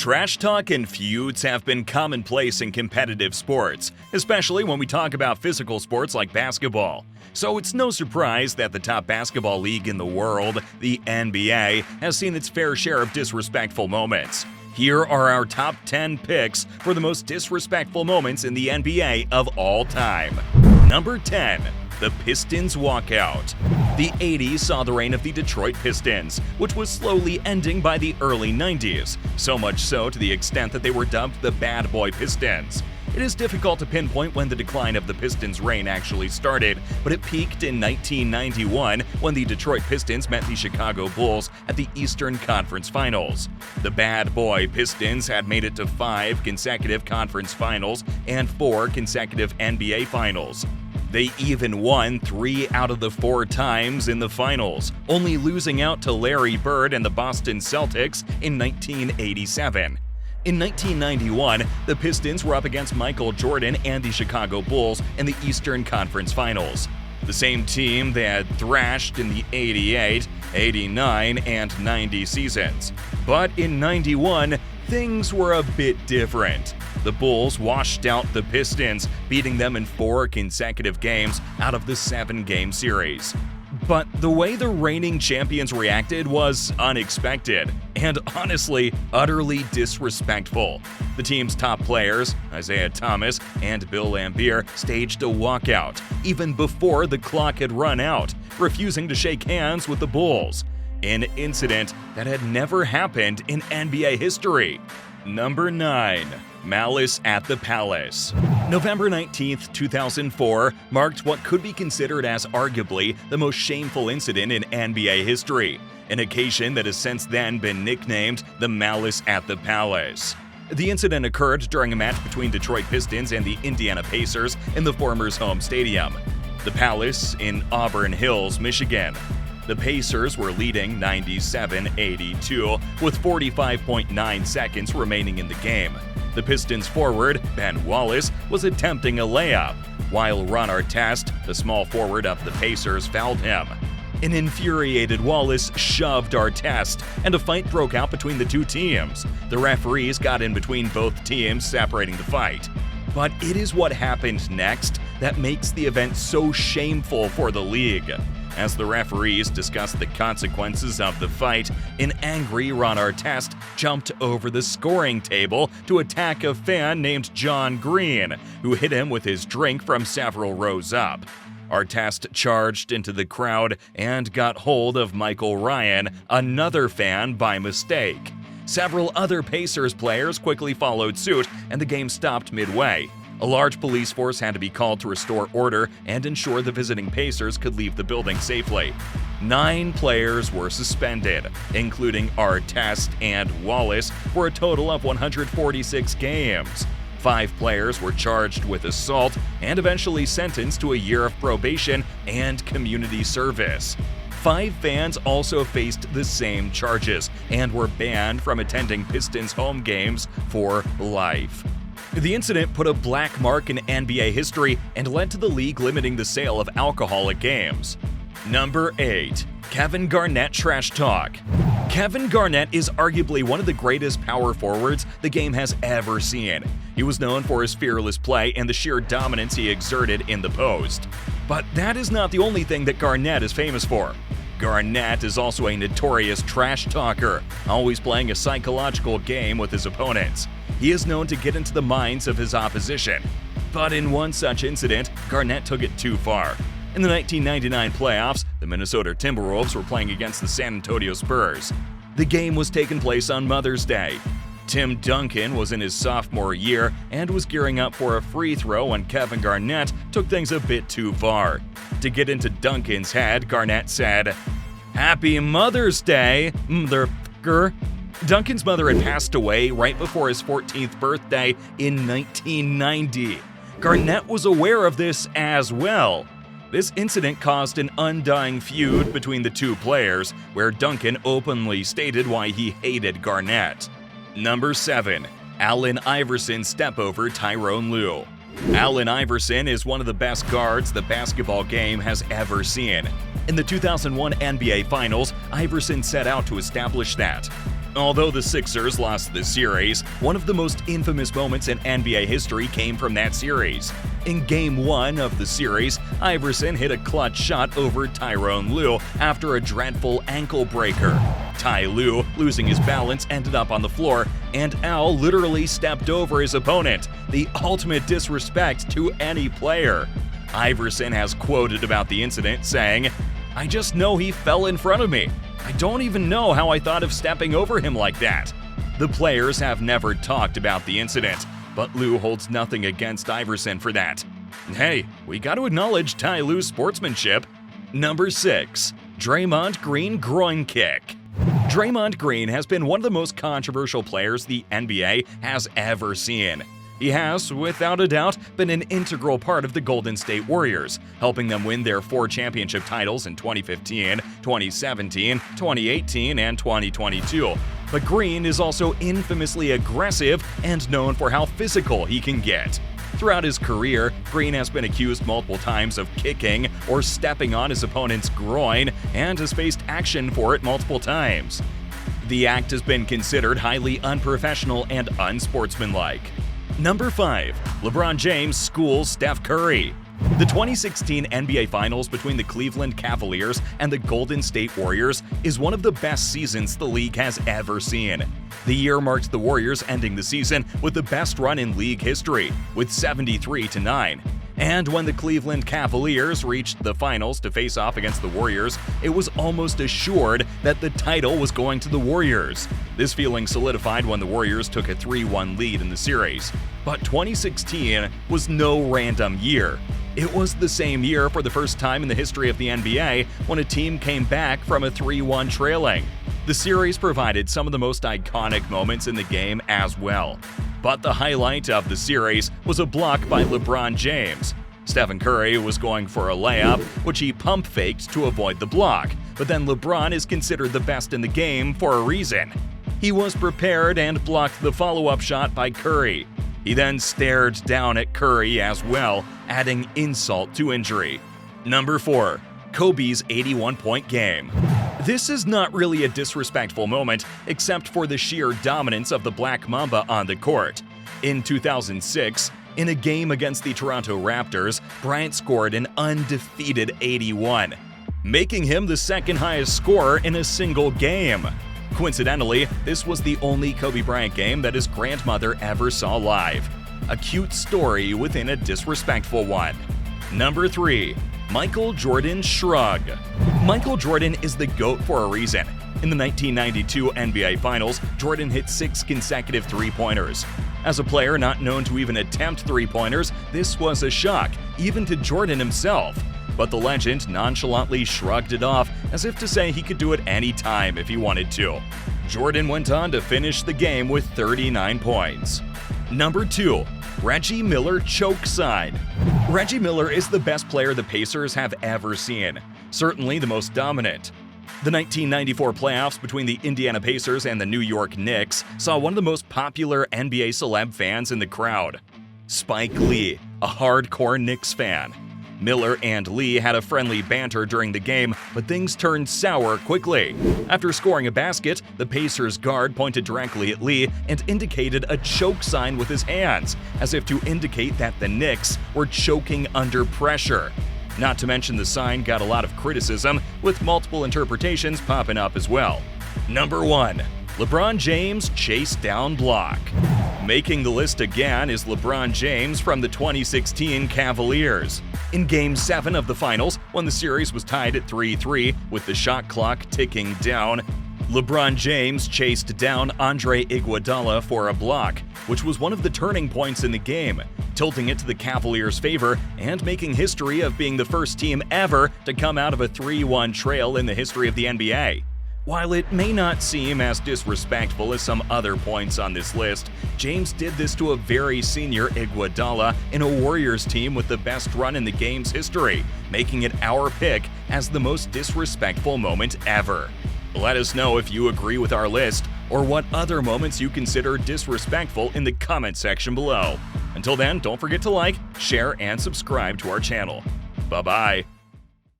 Trash talk and feuds have been commonplace in competitive sports, especially when we talk about physical sports like basketball. So it's no surprise that the top basketball league in the world, the NBA, has seen its fair share of disrespectful moments. Here are our top 10 picks for the most disrespectful moments in the NBA of all time. Number 10. The Pistons walkout. The 80s saw the reign of the Detroit Pistons, which was slowly ending by the early 90s, so much so to the extent that they were dubbed the Bad Boy Pistons. It is difficult to pinpoint when the decline of the Pistons' reign actually started, but it peaked in 1991 when the Detroit Pistons met the Chicago Bulls at the Eastern Conference Finals. The Bad Boy Pistons had made it to 5 consecutive conference finals and 4 consecutive NBA finals. They even won 3 out of the 4 times in the finals, only losing out to Larry Bird and the Boston Celtics in 1987. In 1991, the Pistons were up against Michael Jordan and the Chicago Bulls in the Eastern Conference Finals. The same team they had thrashed in the 88, 89, and 90 seasons. But in 91, things were a bit different. The Bulls washed out the Pistons, beating them in 4 consecutive games out of the 7-game series. But the way the reigning champions reacted was unexpected and honestly utterly disrespectful. The team's top players, Isaiah Thomas and Bill Laimbeer, staged a walkout even before the clock had run out, refusing to shake hands with the Bulls, an incident that had never happened in NBA history. Number 9. Malice at the Palace. November 19, 2004 marked what could be considered as arguably the most shameful incident in NBA history, an occasion that has since then been nicknamed the Malice at the Palace. The incident occurred during a match between Detroit Pistons and the Indiana Pacers in the former's home stadium, the Palace in Auburn Hills, Michigan. The Pacers were leading 97-82 with 45.9 seconds remaining in the game. The Pistons forward, Ben Wallace, was attempting a layup, while Ron Artest, the small forward of the Pacers, fouled him. An infuriated Wallace shoved Artest, and a fight broke out between the two teams. The referees got in between both teams, separating the fight. But it is what happened next that makes the event so shameful for the league. As the referees discussed the consequences of the fight, an angry Ron Artest jumped over the scoring table to attack a fan named John Green, who hit him with his drink from several rows up. Artest charged into the crowd and got hold of Michael Ryan, another fan, by mistake. Several other Pacers players quickly followed suit, and the game stopped midway. A large police force had to be called to restore order and ensure the visiting Pacers could leave the building safely. 9 players were suspended, including Artest and Wallace, for a total of 146 games. 5 players were charged with assault and eventually sentenced to a year of probation and community service. 5 fans also faced the same charges and were banned from attending Pistons home games for life. The incident put a black mark in NBA history and led to the league limiting the sale of alcohol at games. Number 8. Kevin Garnett trash talk. Kevin Garnett is arguably one of the greatest power forwards the game has ever seen. He was known for his fearless play and the sheer dominance he exerted in the post. But that is not the only thing that Garnett is famous for. Garnett is also a notorious trash talker, always playing a psychological game with his opponents. He is known to get into the minds of his opposition. But in one such incident, Garnett took it too far. In the 1999 playoffs, the Minnesota Timberwolves were playing against the San Antonio Spurs. The game was taking place on Mother's Day. Tim Duncan was in his sophomore year and was gearing up for a free throw when Kevin Garnett took things a bit too far. To get into Duncan's head, Garnett said, "Happy Mother's Day, motherfucker." Duncan's mother had passed away right before his 14th birthday in 1990. Garnett was aware of this as well. This incident caused an undying feud between the two players, where Duncan openly stated why he hated Garnett. Number 7. Allen Iverson step over Tyrone Lue. Allen Iverson is one of the best guards the basketball game has ever seen. In the 2001 NBA Finals, Iverson set out to establish that. Although the Sixers lost the series, one of the most infamous moments in NBA history came from that series. In Game 1 of the series, Iverson hit a clutch shot over Tyronn Lue after a dreadful ankle breaker. Ty Lue, losing his balance, ended up on the floor, and Al literally stepped over his opponent, the ultimate disrespect to any player. Iverson has quoted about the incident saying, "I just know he fell in front of me. I don't even know how I thought of stepping over him like that." The players have never talked about the incident, but Lue holds nothing against Iverson for that. Hey, we got to acknowledge Ty Lue's sportsmanship. Number 6. Draymond Green groin kick. Draymond Green has been one of the most controversial players the NBA has ever seen. He has, without a doubt, been an integral part of the Golden State Warriors, helping them win their 4 championship titles in 2015, 2017, 2018, and 2022. But Green is also infamously aggressive and known for how physical he can get. Throughout his career, Green has been accused multiple times of kicking or stepping on his opponent's groin and has faced action for it multiple times. The act has been considered highly unprofessional and unsportsmanlike. Number 5. LeBron James schools Steph Curry. The 2016 NBA Finals between the Cleveland Cavaliers and the Golden State Warriors is one of the best seasons the league has ever seen. The year marked the Warriors ending the season with the best run in league history, with 73-9. And when the Cleveland Cavaliers reached the finals to face off against the Warriors, it was almost assured that the title was going to the Warriors. This feeling solidified when the Warriors took a 3-1 lead in the series. But 2016 was no random year. It was the same year for the first time in the history of the NBA when a team came back from a 3-1 trailing. The series provided some of the most iconic moments in the game as well. But the highlight of the series was a block by LeBron James. Stephen Curry was going for a layup, which he pump faked to avoid the block, but then LeBron is considered the best in the game for a reason. He was prepared and blocked the follow-up shot by Curry. He then stared down at Curry as well, adding insult to injury. Number 4. Kobe's 81-point game. This is not really a disrespectful moment, except for the sheer dominance of the Black Mamba on the court. In 2006, in a game against the Toronto Raptors, Bryant scored an undefeated 81, making him the second highest scorer in a single game. Coincidentally, this was the only Kobe Bryant game that his grandmother ever saw live. A cute story within a disrespectful one. Number 3. Michael Jordan shrug. Michael Jordan is the GOAT for a reason. In the 1992 NBA Finals, Jordan hit 6 consecutive three-pointers. As a player not known to even attempt three-pointers, this was a shock, even to Jordan himself. But the legend nonchalantly shrugged it off as if to say he could do it any time if he wanted to. Jordan went on to finish the game with 39 points. Number 2. Reggie Miller choke sign. Reggie Miller is the best player the Pacers have ever seen, certainly the most dominant. The 1994 playoffs between the Indiana Pacers and the New York Knicks saw one of the most popular NBA celeb fans in the crowd, Spike Lee, a hardcore Knicks fan. Miller and Lee had a friendly banter during the game, but things turned sour quickly. After scoring a basket, the Pacers guard pointed directly at Lee and indicated a choke sign with his hands, as if to indicate that the Knicks were choking under pressure. Not to mention the sign got a lot of criticism, with multiple interpretations popping up as well. Number 1. LeBron James chase down block. Making the list again is LeBron James from the 2016 Cavaliers. In Game 7 of the Finals, when the series was tied at 3-3 with the shot clock ticking down, LeBron James chased down Andre Iguodala for a block, which was one of the turning points in the game, tilting it to the Cavaliers' favor and making history of being the first team ever to come out of a 3-1 trail in the history of the NBA. While it may not seem as disrespectful as some other points on this list, James did this to a very senior Iguodala in a Warriors team with the best run in the game's history, making it our pick as the most disrespectful moment ever. Let us know if you agree with our list or what other moments you consider disrespectful in the comment section below. Until then, don't forget to like, share, and subscribe to our channel. Bye-bye.